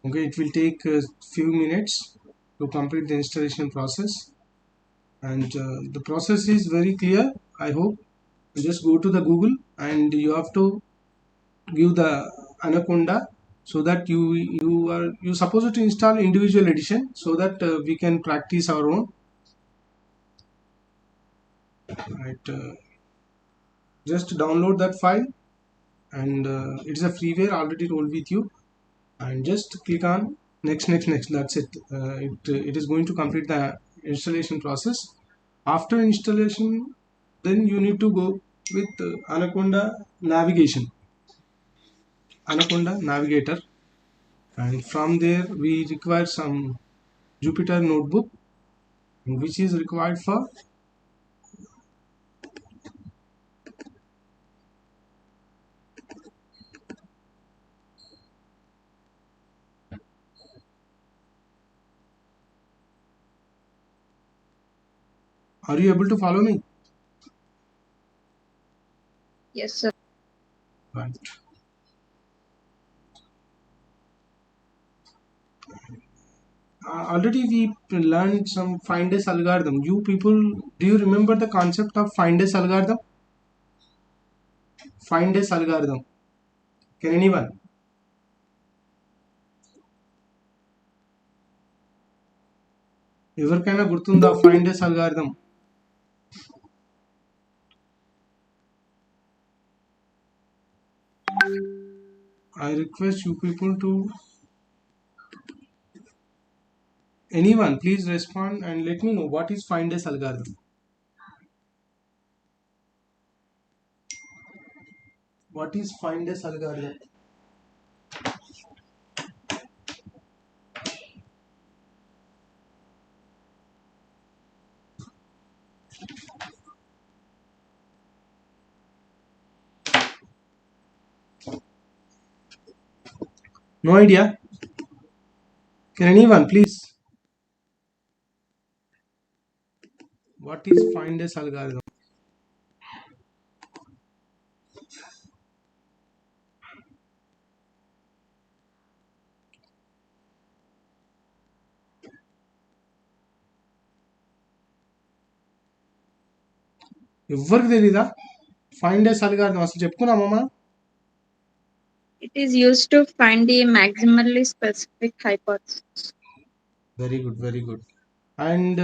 Okay, it will take a few minutes to complete the installation process, and the process is very clear. I hope. Just go to the Google and you have to give the Anaconda, so that you supposed to install individual edition, so that we can practice our own. Right, just download that file, and it's a freeware already rolled with you, and just click on next. That's it. It is going to complete the installation process. After installation, then you need to go with Anaconda Navigator, and from there we require some Jupyter notebook, which is required for. Are you able to follow me? Yes, sir. Right. Already we learned some Findes algorithm. You people, do you remember the concept of Findes algorithm? Findes algorithm. Can anyone? ఎవరికైనా గుర్తుందా Findes algorithm? I request you people to, anyone, please respond and let me know what is Findes algorithm. What is Findes algorithm? No idea. Can anyone please? What is Findes algorithm? ఎవరికి తెలీదా? Findes algorithm అసలు చెప్పుకున్నామా మనం? It is used to find the maximally specific hypothesis. Very good, very good. And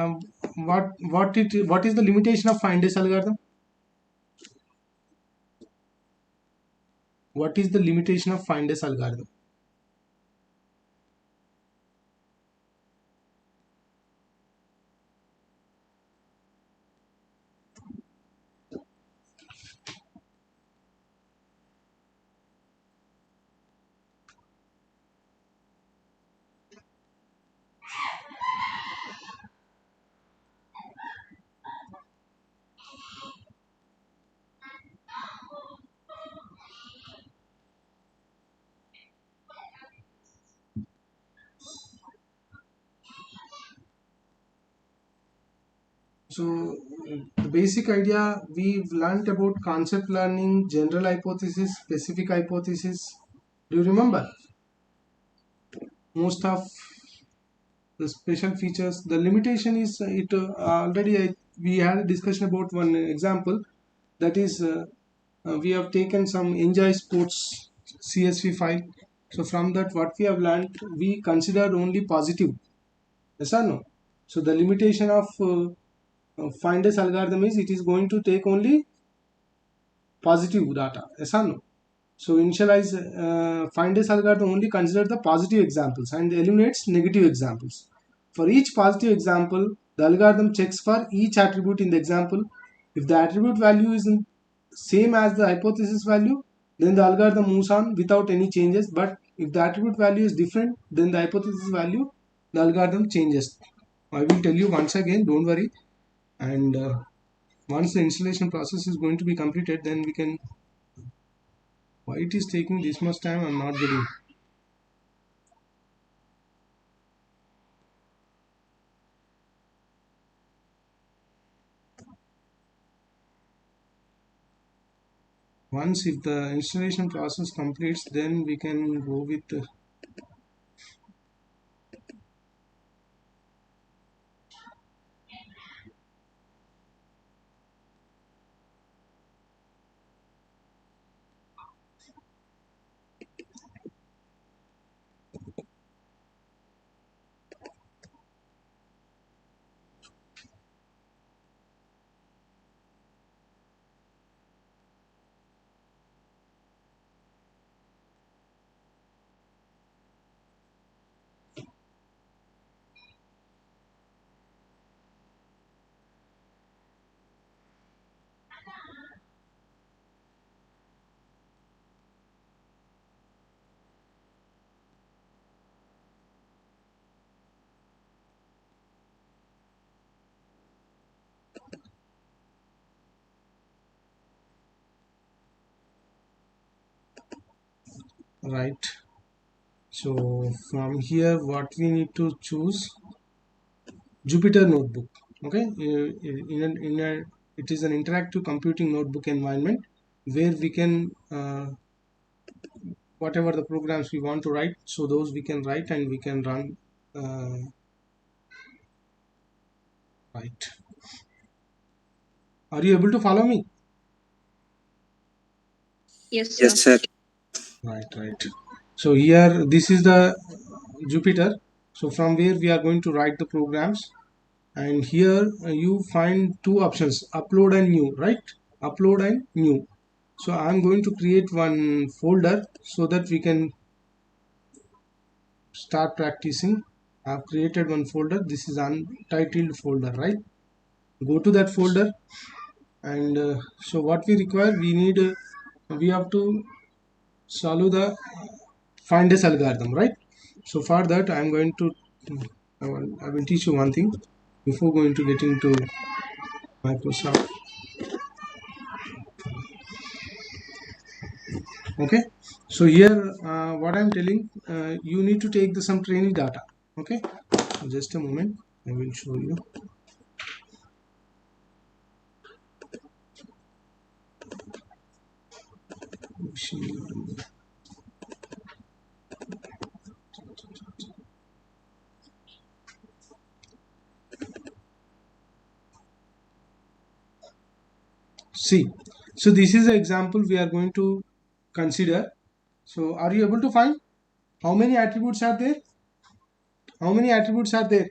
um, what is the limitation of Findes algorithm? What is the limitation of Findes algorithm? So the basic idea, we've learnt about concept learning, general hypothesis, specific hypothesis. Do you remember? Most of the special features. The limitation is we had a discussion about one example, that is we have taken some Enjoy Sports CSV file. So from that, what we have learned, we considered only positive. Yes or no? So the limitation of Findes algorithm is, it is going to take only positive data. Yes or no? So initialize Findes algorithm only consider the positive examples and eliminates negative examples. For each positive example, the algorithm checks for each attribute in the example. If the attribute value is same as the hypothesis value, then the algorithm moves on without any changes. But if the attribute value is different than the hypothesis value, the algorithm changes. I will tell you once again, don't worry. And once the installation process is going to be completed, then we can. Why it is taking this much time, I'm not getting. Once if the installation process completes, then we can go with right. So from here what we need to choose, Jupyter Notebook. Okay, it is an interactive computing notebook environment where we can whatever the programs we want to write, so those we can write and we can run. Right. Are you able to follow me? Yes, Yes, sir. sir. Right, right. So here this is the Jupyter. So from where we are going to write the programs, and here you find two options, upload and new, right? Upload and new. So I'm going to create one folder so that we can start practicing. I've created one folder. This is untitled folder, right? Go to that folder, and so what we require, we have to solve the find this algorithm, right? So for that I'm going to I will teach you one thing before going to get into Microsoft. Okay, so here what I'm telling, you need to take some training data. Okay, so just a moment, I will show you. See, so this is an example we are going to consider. So are you able to find how many attributes are there? How many attributes are there?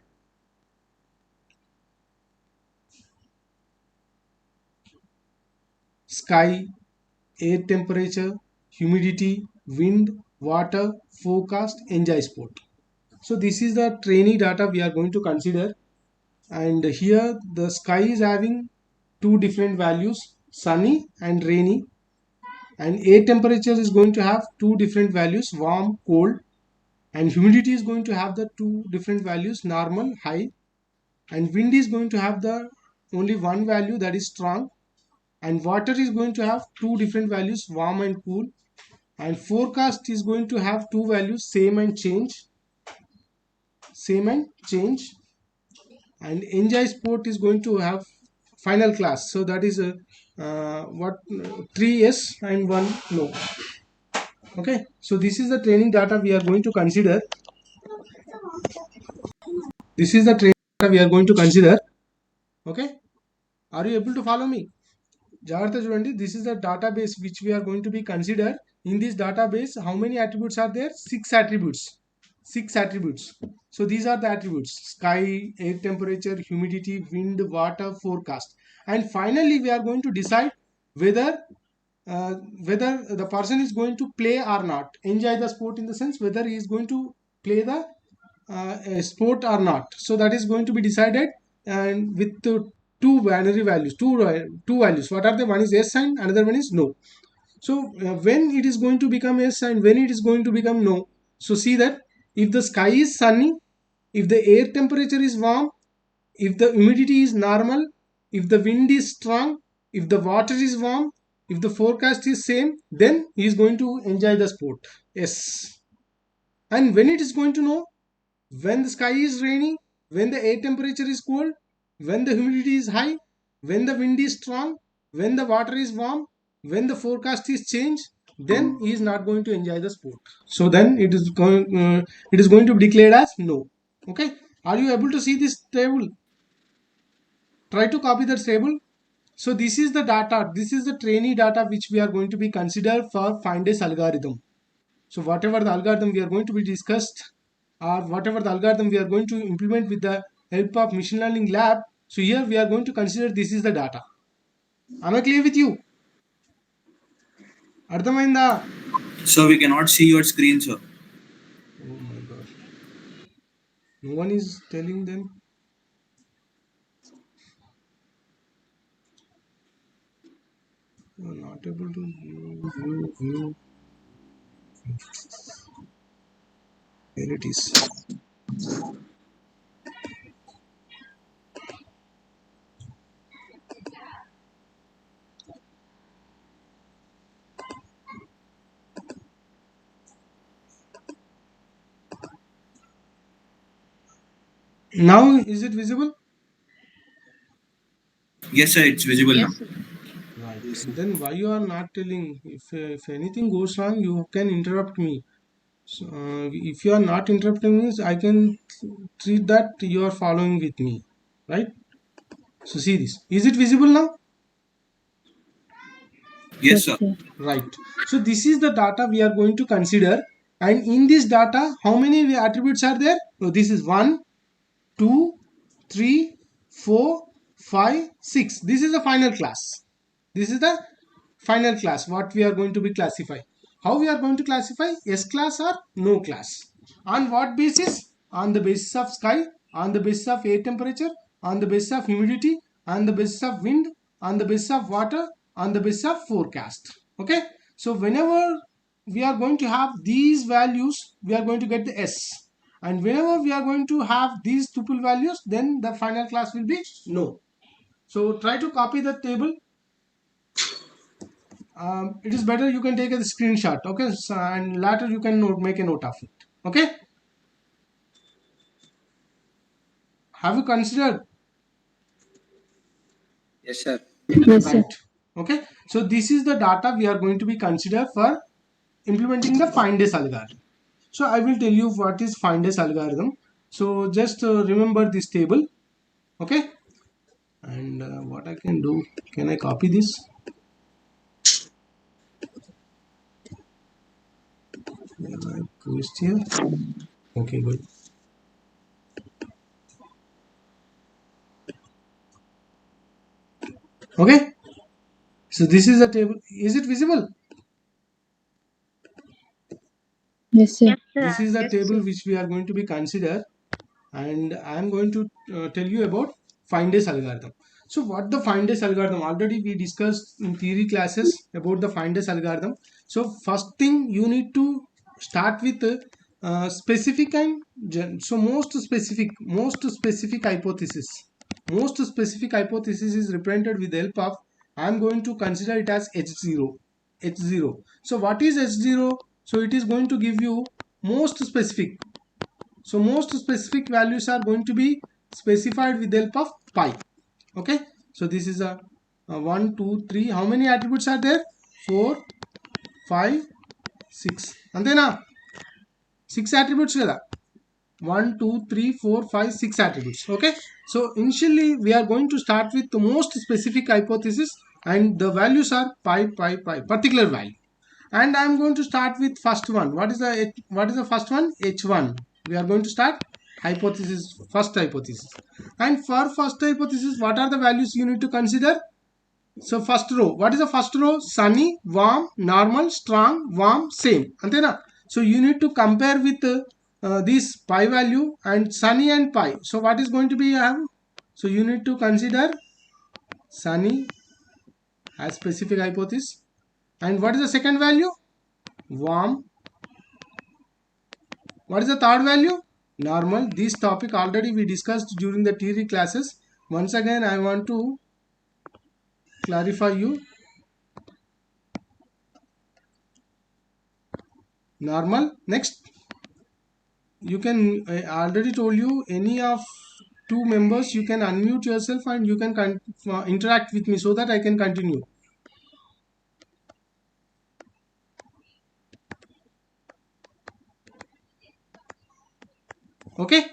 Sky, air temperature, humidity, wind, water, forecast, enjoy sport. So this is the trainee data we are going to consider, and here the sky is having two different values, sunny and rainy, and air temperature is going to have two different values, warm, cold, and humidity is going to have the two different values, normal, high, and wind is going to have the only one value, that is strong, and water is going to have two different values, warm and cool, and forecast is going to have two values, same and change, and enjoy sport is going to have final class. So that is a what three yes and one no. Okay, so this is the training data we are going to consider. This is the training data we are going to consider. Okay, are you able to follow me? జాగ్రత్త చూడండి, this is the database which we are going to be considered. In this database, how many attributes are there? Six attributes. So these are the attributes: sky, air temperature, humidity, wind, water, forecast. And finally we are going to decide whether uh, whether the person is going to play or not, enjoy the sport, in the sense whether he is going to play the sport or not. So that is going to be decided, and with two binary values, two values. What are they? One is yes and another one is no. So when it is going to become yes and when it is going to become no. So see that if the sky is sunny, if the air temperature is warm, if the humidity is normal, if the wind is strong, if the water is warm, if the forecast is same, then he is going to enjoy the sport. Yes. And when it is going to know, when the sky is rainy, when the air temperature is cold, when the humidity is high, when the wind is strong, when the water is warm, when the forecast is changed, then he is not going to enjoy the sport. So then it is going to be declared as no. Okay, are you able to see this table? Try to copy that table. So this is the data, this is the trainee data which we are going to be considered for find this algorithm. So whatever the algorithm we are going to be discussed, or whatever the algorithm we are going to implement with the help of machine learning lab, so here we are going to consider this is the data. Am I clear with you? అర్థమైందా? So we cannot see your screen, sir. Oh my god, no one is telling them. You are not able to view. Here it is. Now is it visible? Yes, sir. It's visible now. Yes, sir. Right. Then why you are not telling? If anything goes wrong, you can interrupt me. So, if you are not interrupting me, I can treat that you are following with me, right? So see this. Is it visible now? Yes, Yes, sir. sir. Right. So this is the data we are going to consider, and in this data, how many attributes are there? So this is 1, 2, 3, 4, 5, 6. This is the final class. This is the final class what we are going to be classify. How we are going to classify? S class or no class. On what basis? On the basis of sky, on the basis of air temperature, on the basis of humidity, on the basis of wind, on the basis of water, on the basis of forecast. Okay, so whenever we are going to have these values, we are going to get the S, and whenever we are going to have these tuple values, then the final class will be no. So try to copy the table. It is better you can take a screenshot, okay, so, and later you can make a note of it. Okay, have you considered? Yes, sir. Yes, sir. Right. Okay, so this is the data we are going to be considered for implementing the find days algorithm. So I will tell you what is find days algorithm. So just remember this table. Okay, and what I can do, can I copy this? Can I paste here? Okay, good. Okay, so this is a table. Is it visible? Yes, sir. Yes, This sir. is the Yes, table sir. which we are going to be consider, and I am going to tell you about find days algorithm. So what the find days algorithm, already we discussed in theory classes about the find days algorithm. So first thing you need to start with specific and so most specific hypothesis is represented with the help of, I am going to consider it as h0. So what is h0? So it is going to give you most specific. So most specific values are going to be specified with the help of pi. Okay. So this is a 1, 2, 3. How many attributes are there? 4, 5, 6. Antena? 6 attributes kada? 1, 2, 3, 4, 5, 6 attributes. Okay. So initially we are going to start with the most specific hypothesis, and the values are pi, particular value. And I am going to start with first one. What is the first one? H1. We are going to start first hypothesis. And for first hypothesis, what are the values you need to consider? So first row, what is the first row? Sunny, warm, normal, strong, warm, same. Antena? So you need to compare with this pi value and sunny and pi. So what is going to be have? So you need to consider sunny as specific hypothesis. And what is the second value? Warm. What is the third value? Normal. This topic already we discussed during the theory classes. Once again, I want to clarify you. Normal. Next, you can, I already told you, any of two members, you can unmute yourself and you can interact with me so that I can continue. Okay.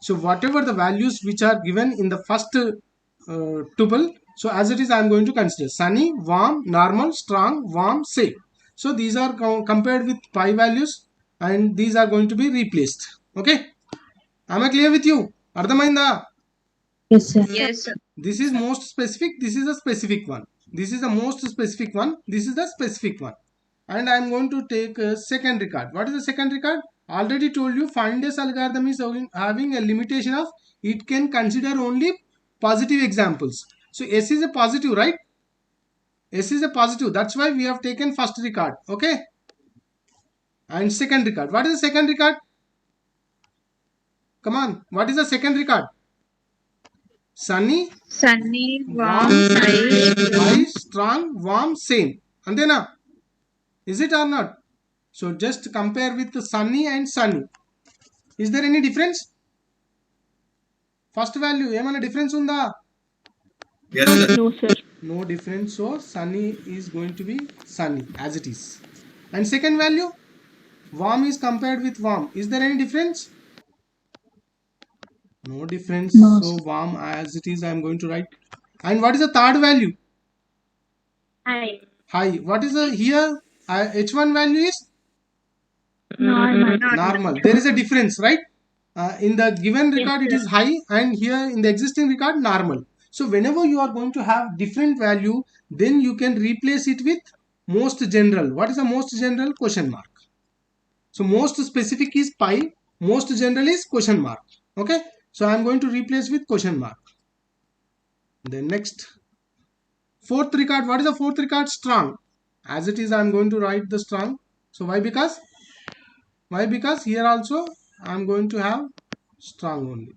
So whatever the values which are given in the first tuple, so as it is, I am going to consider sunny, warm, normal, strong, warm, safe. So these are compared with pi values, and these are going to be replaced. Okay, am I clear with you? Ardhamainda? Yes, sir. Yes, sir. This is most specific, this is a specific one, this is the most specific one, this is the specific one. And I am going to take a second record. What is the second record? Already told you, find days algorithm is having a limitation of, it can consider only positive examples. So S is a positive, right? S is a positive, that's why we have taken first record. Okay, and second record. What is the second record? Come on, what is the second record? Sunny, Sunny, warm, warm, high, high, strong, warm, same. Antena? Is it or not? So just compare with the sunny and sunny. Is there any difference? First value ఏమైనా difference ఉందా? Yes, sir. No, sir. No difference, so sunny is going to be sunny as it is. And second value, warm is compared with warm, is there any difference? No difference, No, so sir. warm as it is I am going to write. And what is the third value? High. High. What is the here? H1 value is Normal. normal. There is a difference, right? In the given record it sir. is high, and here in the existing record normal. So whenever you are going to have different value, then you can replace it with most general. What is the most general? Question mark. So most specific is pi, most general is question mark. Okay, so I am going to replace with question mark. Then next, fourth record. What is the fourth record? Strong. As it is I am going to write the strong. So why? Because here also I am going to have strong only.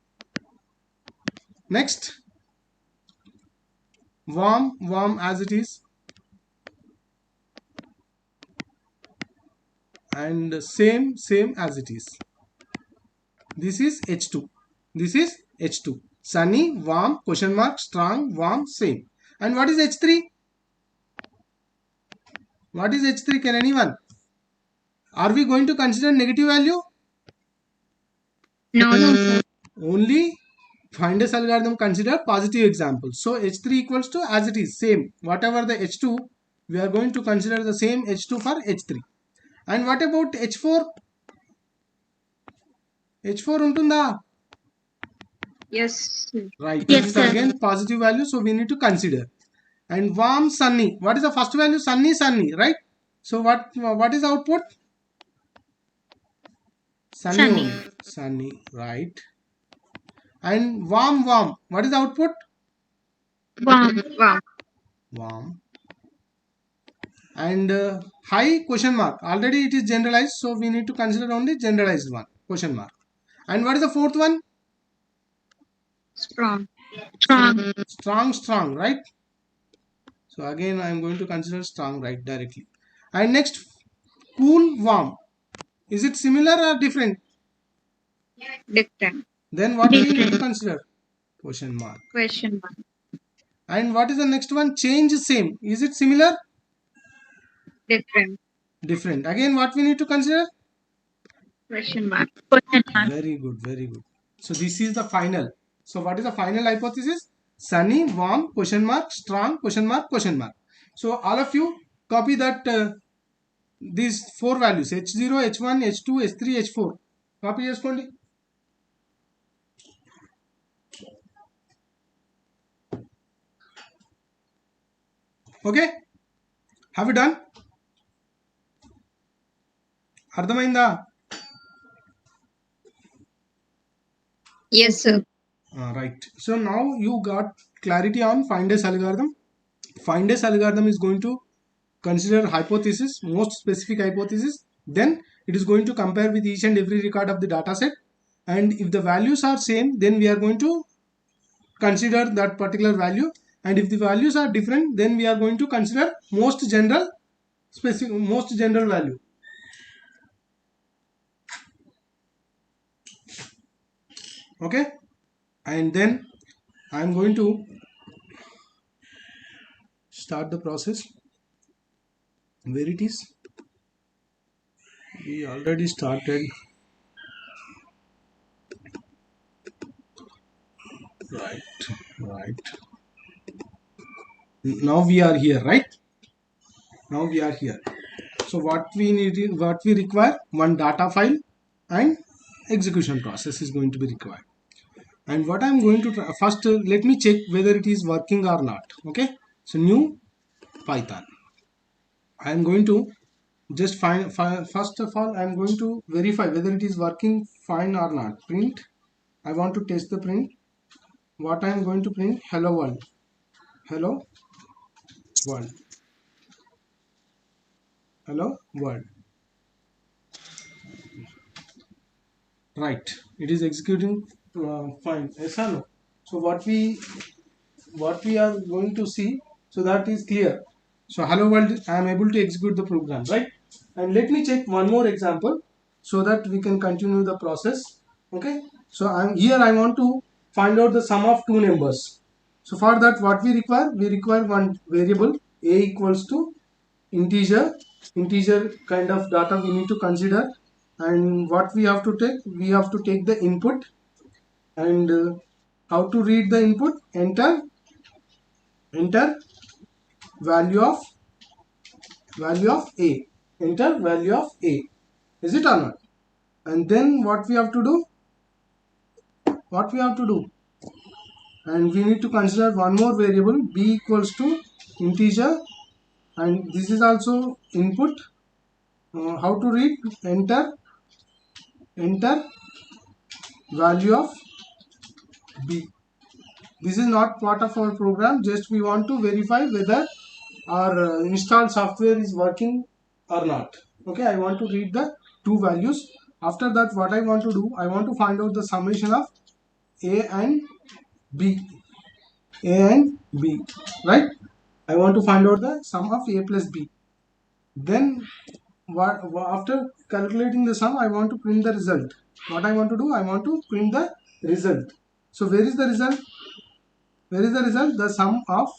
Next, warm as it is, and same as it is. This is H2, this is H2. Sunny, warm, question mark, strong, warm, same. And what is H3? What is H3? Can anyone? Are we going to consider negative value? No, sir. Only Finders algorithm consider positive examples. So H3 equals to as it is same. Whatever the H2, we are going to consider the same H2 for H3. And what about H4? H4 untunda? Yes, sir. Right. Yes, This is sir. again positive value, so we need to consider. And warm, sunny. What is the first value? Sunny, right? So what is output? Sunny Sunny. only. Sunny, right? And warm. What is the output? Warm. Warm. And high, question mark. Already it is generalized, so we need to consider only generalized one, question mark. And what is the fourth one? Strong. Strong, right? So again I am going to consider strong, right, directly. And next, cool, warm. Is it similar or different? Different. Then what we need to consider? Question mark. Question mark. And what is the next one? Change, same. Is it similar? Different. Again what we need to consider? Question mark. Very good. So this is the final. So what is the final hypothesis? Sunny, warm, question mark, strong, question mark. So all of you copy that these four values, H0, H1, H2, H3, H4. Copy చేసుకోండి. Okay, have you done? అర్థమైందా? Yes, sir. Right. So now you got clarity on Finders algorithm. Finders algorithm is going to consider hypothesis, most specific hypothesis. Then it is going to compare with each and every record of the data set. And if the values are same, then we are going to consider that particular value. And if the values are different, then we are going to consider most general value. Okay, and then I am going to start the process. Where it is? We already started. Right. Now we are here, right? So what we require, one data file and execution process is going to be required. And what I am going to try, first let me check whether it is working or not. Okay, so new Python. I am going to just first of all I am going to verify whether it is working fine or not. Print. I want to test the print. What I am going to print? Hello world. Right, it is executing fine. Yes or no? So what we are going to see, so that is clear. So hello world, I am able to execute the program, right? And let me check one more example so that we can continue the process. Okay, so I want to find out the sum of two numbers. So for that, what we require one variable a equals to integer kind of data we need to consider. And what we have to take the input, and how to read the input. Enter value of a, enter value of a, is it or not? And then what we have to do, and we need to consider one more variable, b equals to integer, and this is also input. How to read? Enter value of b. This is not part of our program, just we want to verify whether our installed software is working or not. Okay, I want to read the two values. After that, what I want to do, I want to find out the summation of a and b, right? I want to find out the sum of a plus b. Then after calculating the sum, I want to print the result. What I want to do, I want to print the result. So where is the result? The sum of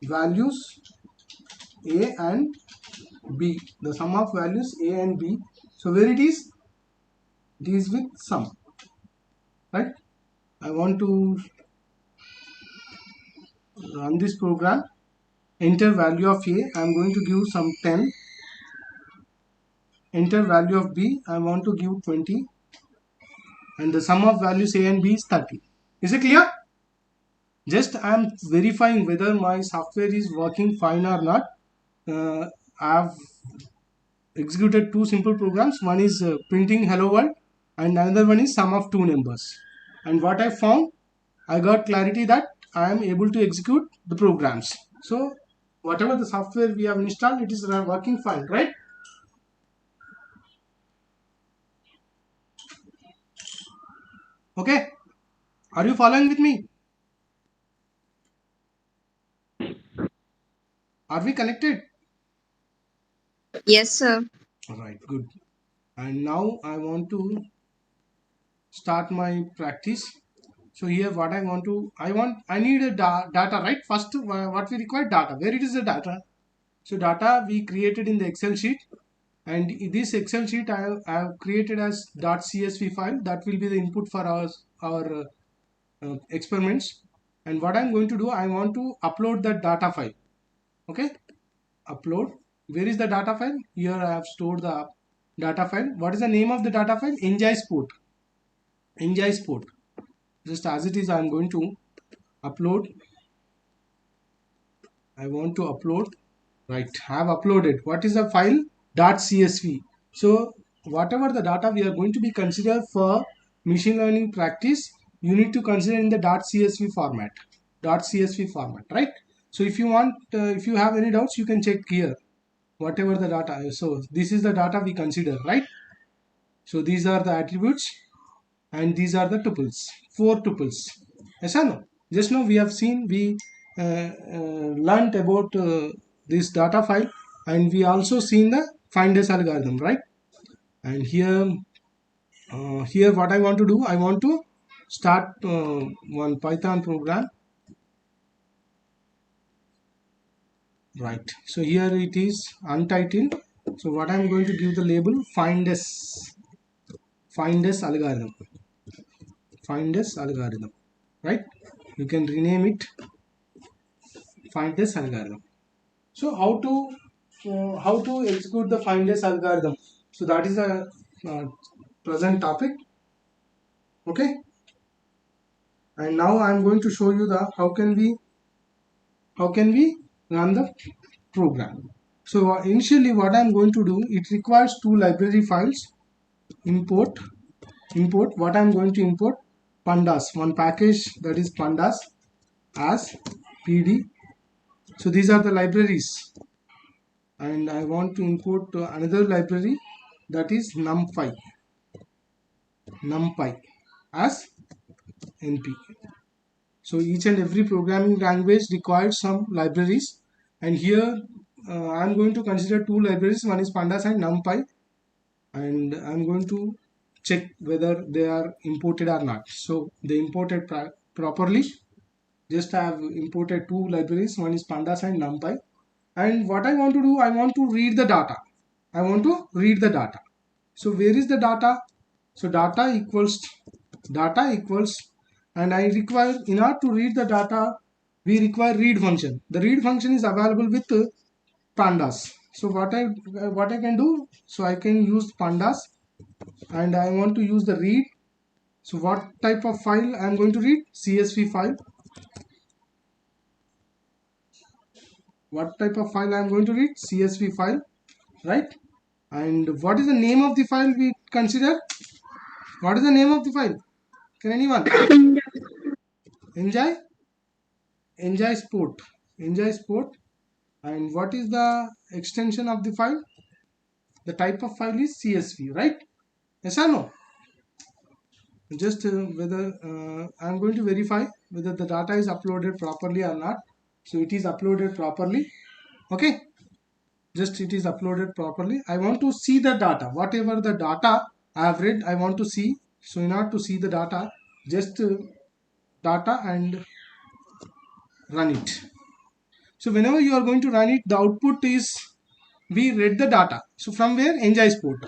values a and b, the sum of values a and b. So where it is? It is with sum, right? I want to run this program. Enter value of a, I am going to give some 10. Enter value of b, I want to give 20, and the sum of values a and b is 30. Is it clear? Just I am verifying whether my software is working fine or not. I have executed two simple programs. One is printing hello world, and another one is sum of two numbers. And what I found, I got clarity that I am able to execute the programs. So whatever the software we have installed, it is working fine, right? Okay, are you following with me? Are we connected? Yes, sir. All right, good. And now I want to start my practice. So here what I need a data, right? First, what we require, data. Where it is the data? So data we created in the Excel sheet, and this Excel sheet I have created as .csv file. That will be the input for our experiments. And what I'm going to do, I want to upload that data file. Okay, upload. Where is the data file? Here I have stored the data file. What is the name of the data file? NGiSport. Just as it is, I am going to upload. I want to upload. Right, have uploaded. What is the file? .csv. So whatever the data we are going to be considered for machine learning practice, you need to consider in the .csv format. Right? So if you want, if you have any doubts, you can check here. Whatever the data is. So this is the data we consider, right? So these are the attributes, and these are the tuples. 4 tuples. Yes or no? Just now we have seen, we learnt about this data file, and we also seen the finders algorithm, right? And here what I want to do, I want to start one Python program. Right, so here it is untitled. So what I'm going to give the label finders algorithm, right? You can rename it finders algorithm. So how to execute the finders algorithm? So that is a present topic. Okay, and now I'm going to show you the how can we run the program. So initially what I'm going to do, it requires two library files. Import. What I'm going to import? Pandas, one package, that is pandas as pd. So these are the libraries, and I want to import another library, that is numpy as np. So each and every programming language requires some libraries, and here I am going to consider two libraries. One is pandas and numpy. and I'm going to check whether they are imported or not. So they imported properly. Just I have imported two libraries, one is pandas and numpy. And what I want to do, I want to read the data. I want to read the data. So where is the data? So data equals, and I require, in order to read the data, we require read function. The read function is available with pandas. So what I can do, so I can use pandas, and I want to use the read. So what type of file I am going to read? CSV file. What type of file I am going to read? CSV file, right? And what is the name of the file we consider? What is the name of the file? Can anyone? Enjoy? Enjoy Sport. Enjoy Sport. And what is the extension of the file? The type of file is CSV, right? Yes or no? Just whether I'm going to verify whether the data is uploaded properly or not. So it is uploaded properly. Okay. Just it is uploaded properly. I want to see the data. Whatever the data I have read, I want to see. So in order to see the data, just data and run it. So whenever you are going to run it, the output is we read the data. So from where? Enjoy Sport.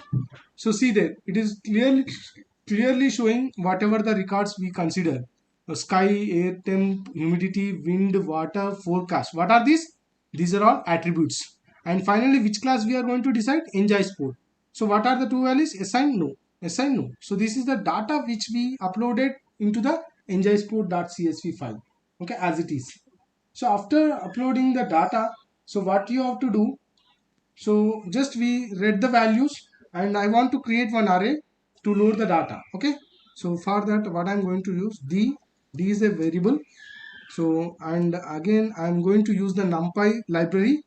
So see there, it is clearly showing whatever the records we consider. Sky, air temp, humidity, wind, water, forecast. What are these? These are all attributes. And finally, which class we are going to decide? Enjoy Sport. So what are the two values? Assign, no. Assign, no. So this is the data which we uploaded into the enjoysport.csv file. Okay, as it is. So after uploading the data, so what you have to do, so just we read the values, and I want to create one array to load the data. Okay, so for that what I'm going to use, d is a variable. So and again I'm going to use the numpy library.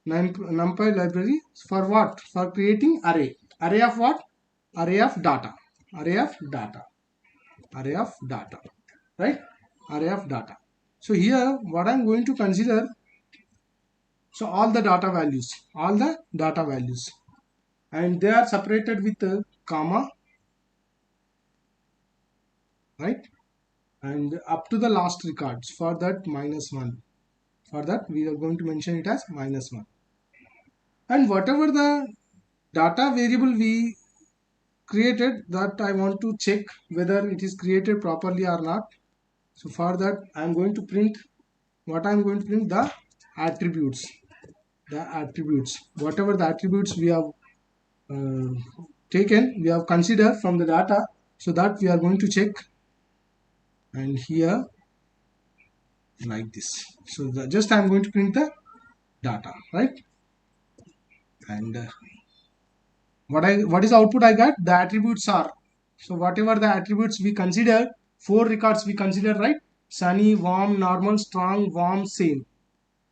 Numpy library for what? For creating array. Array of what? Array of data. Array of data. Array of data. Right? Array of data. So here what I'm going to consider, so all the data values, and they are separated with a comma, right? And up to the last records. For that -1. For that we are going to mention it as -1. And whatever the data variable we created, that I want to check whether it is created properly or not. So for that I am going to print, what I am going to print, the attributes. The attributes, whatever the attributes we have taken, we have considered from the data, so that we are going to check. And here like this, so just I am going to print the data, right? And what is the output I got? The attributes are, so whatever the attributes we consider, 4 records we consider, right? Sunny, warm, normal, strong, warm, same.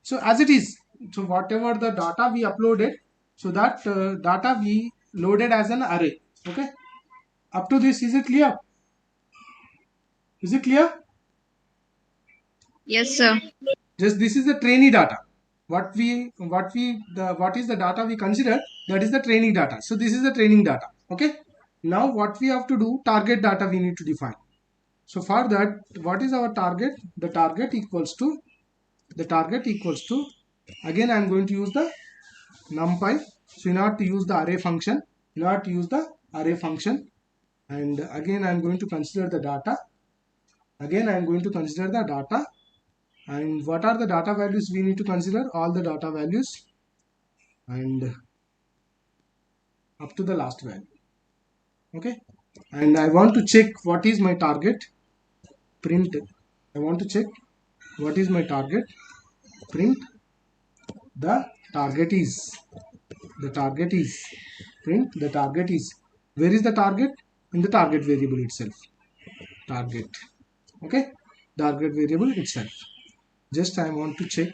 So as it is, so whatever the data we uploaded, so that data we loaded as an array. Okay, up to this, is it clear? Is it clear? Yes, sir. Just this is the trainee data. What is the data we consider? That is the training data. So this is the training data. Okay. Now what we have to do? Target data we need to define. So for that, what is our target? The target equals to, again I am going to use the numpy. So in order to use the array function, and again I am going to consider the data. And what are the data values we need to consider? All the data values, and up to the last value. Okay, and I want to check what is my target. Print. I want to check what is my target. Print. The target is. Print. The target is. Where is the target? In the target variable itself. Target. Okay, target variable itself. Just I want to check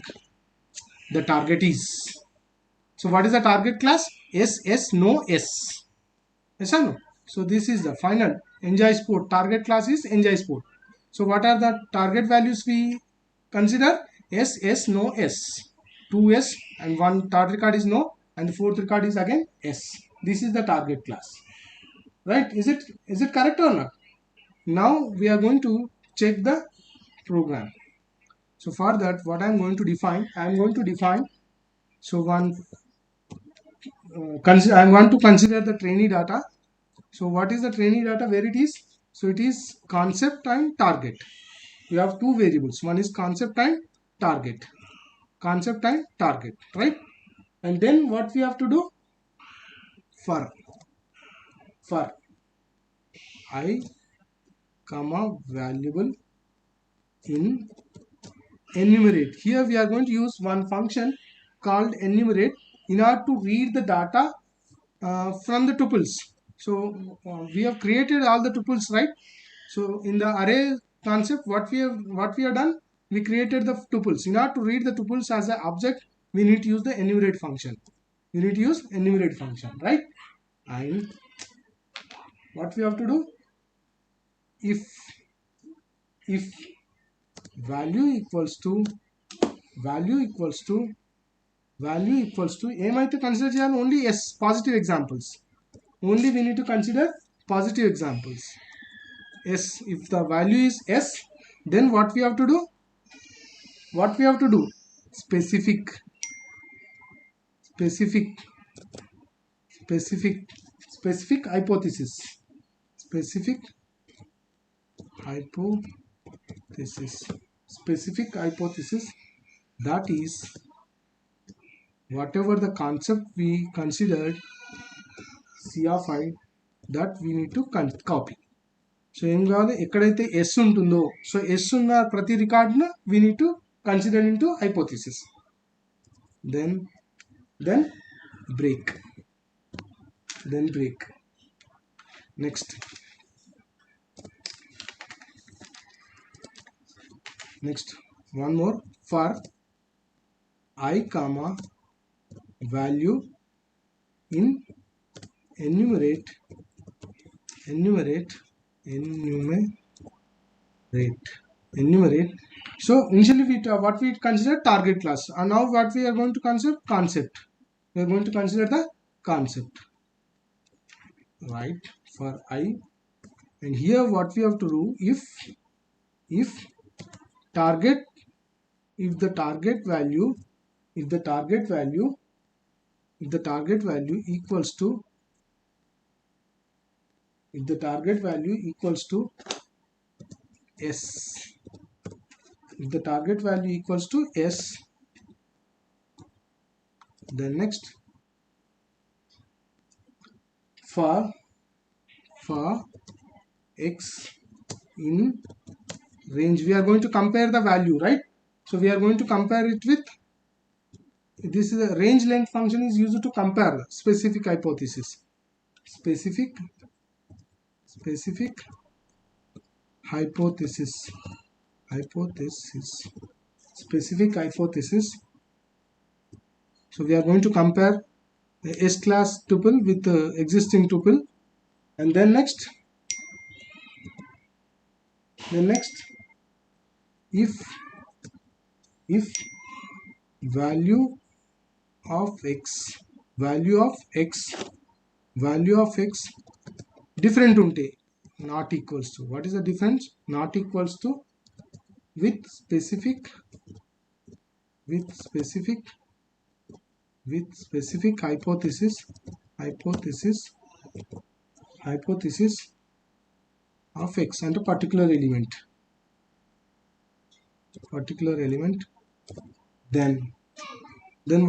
the target is. So what is the target class? S, no, S. Yes or no? So this is the final Enjoy Sport. Target class is Enjoy Sport. So what are the target values we consider? S, no, S. 2 S, and one third record is no, and the fourth record is again S. this is the target class, right? Is it correct or not? Now we are going to check the program. So for that, what I am going to define, I am going to define, so one I want to consider the trainee data. So what is the trainee data, where it is? So it is concept and target. You have two variables, one is concept and target, concept and target, right? And then what we have to do, for I comma valuable in enumerate. Here we are going to use one function called enumerate in order to read the data from the tuples. So we have created all the tuples, right? So in the array concept, what we have done, we created the tuples. In order to read the tuples as an object, we need to use the enumerate function. We need to use enumerate function, right? And what we have to do, if value equals to ఏమైతే consider చేయాలి, only as positive examples, only we need to consider positive examples. S, if the value is S, then what we have to do, specific hypothesis, that is whatever the concept we considered C of I, that we need to copy. So ఏం కావాలి, ఎక్కడైతే yes ఉంటుందో, so yes ఉన్న ప్రతి రికార్డును we need to consider into hypothesis. Then break. Next one more, for I comma value in enumerate. So initially what we consider target class, and now what we are going to consider concept. We are going to consider the concept, right, for I. And here what we have to do, if the target value equals to S, then next for X in range, we are going to compare the value, right? So we are going to compare it with, this is a range length function is used to compare specific hypothesis. Specific hypothesis. So we are going to compare the S class tuple with the existing tuple. And then next if value of x different unte, not equals to, what is the difference, not equals to, with specific hypothesis of x and a particular element, then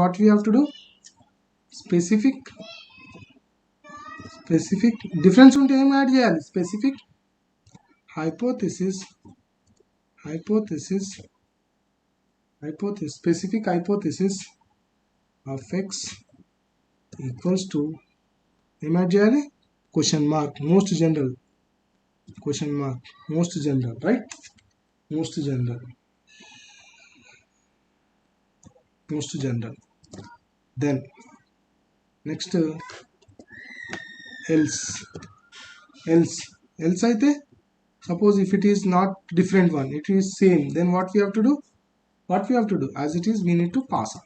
what we have to do, specific difference unte em add cheyali, specific hypothesis of x equals to em add cheyali, question mark, most general, right? Most general. Then next else aithe, suppose if it is not different one, it is same, then what we have to do, as it is, we need to pass on.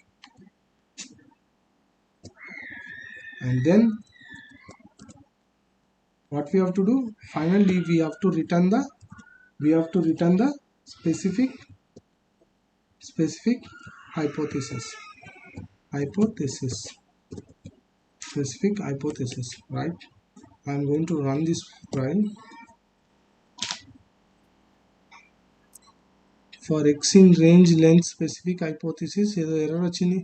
And then what we have to do? Finally we have to return the specific hypothesis specific hypothesis, right? I'm going to run this file. For x in range length specific hypothesis ఏదో error వచ్చింది.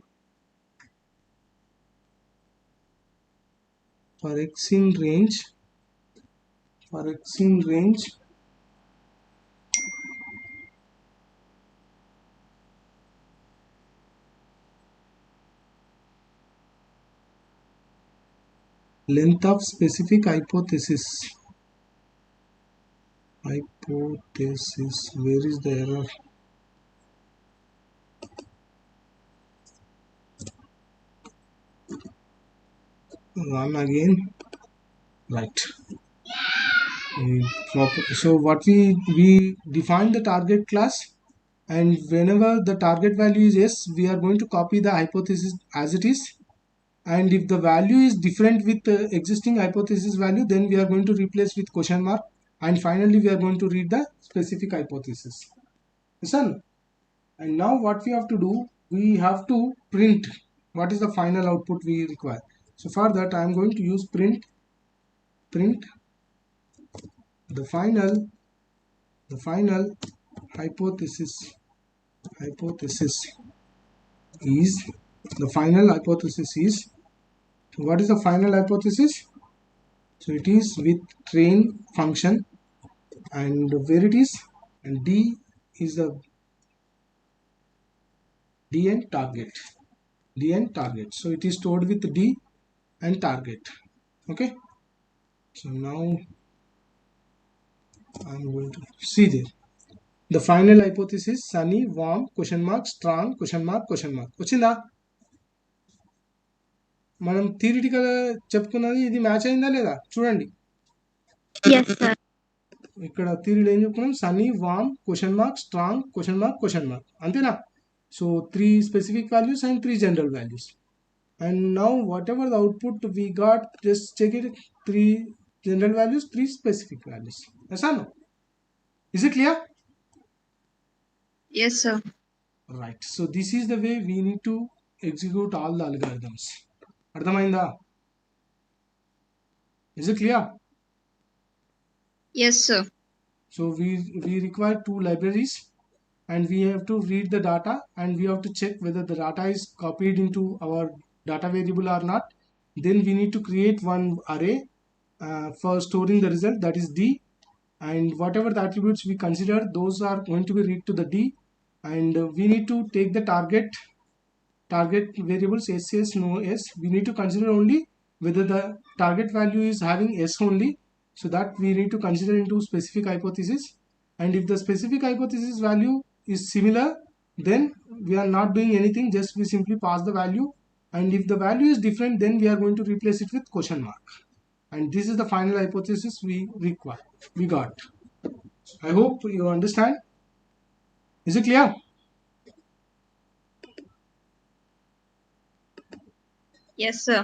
for x in range length of specific hypothesis, where is the error? Run again, right? So what we define the target class, and whenever the target value is yes, we are going to copy the hypothesis as it is, and if the value is different with the existing hypothesis value, then we are going to replace with question mark, and finally we are going to read the specific hypothesis. Listen, and now what we have to do, we have to print what is the final output we require. So for that I am going to use print the final hypothesis is, the final hypothesis is, what is the final hypothesis? So it is with train function, and where it is, and d is the d and target, so it is stored with d and target. Okay, so now I'm going to see there the final hypothesis sunny, warm, question mark, strong, question mark వచ్చిందా? మనం theoretical చెప్పుకున్నది ఇది match అయిందా లేదా చూడండి. Yes, sir. ఇక్కడ థియరీలో ఏం చెప్పుకున్నాం? Sunny, warm, question mark, strong, question mark, అంతేనా? So 3 specific values and 3 general values. And now whatever the output we got, just check it, 3 general values, 3 specific values. Yes or no? Is it clear? Yes, sir. Right. So this is the way we need to execute all the algorithms. అర్థమైందా? Is it clear? Yes, sir. So we require 2 libraries, and we have to read the data, and we have to check whether the data is copied into our data variable or not. Then we need to create one array for storing the result, that is d, and whatever the attributes we consider, those are going to be read to the d, and we need to take the target variables s, no s. We need to consider only whether the target value is having s only, so that we need to consider into specific hypothesis. And if the specific hypothesis value is similar, then we are not doing anything, just we simply pass the value. And if the value is different, then we are going to replace it with question mark. And this is the final hypothesis we got. I hope you understand. Is it clear? Yes, sir.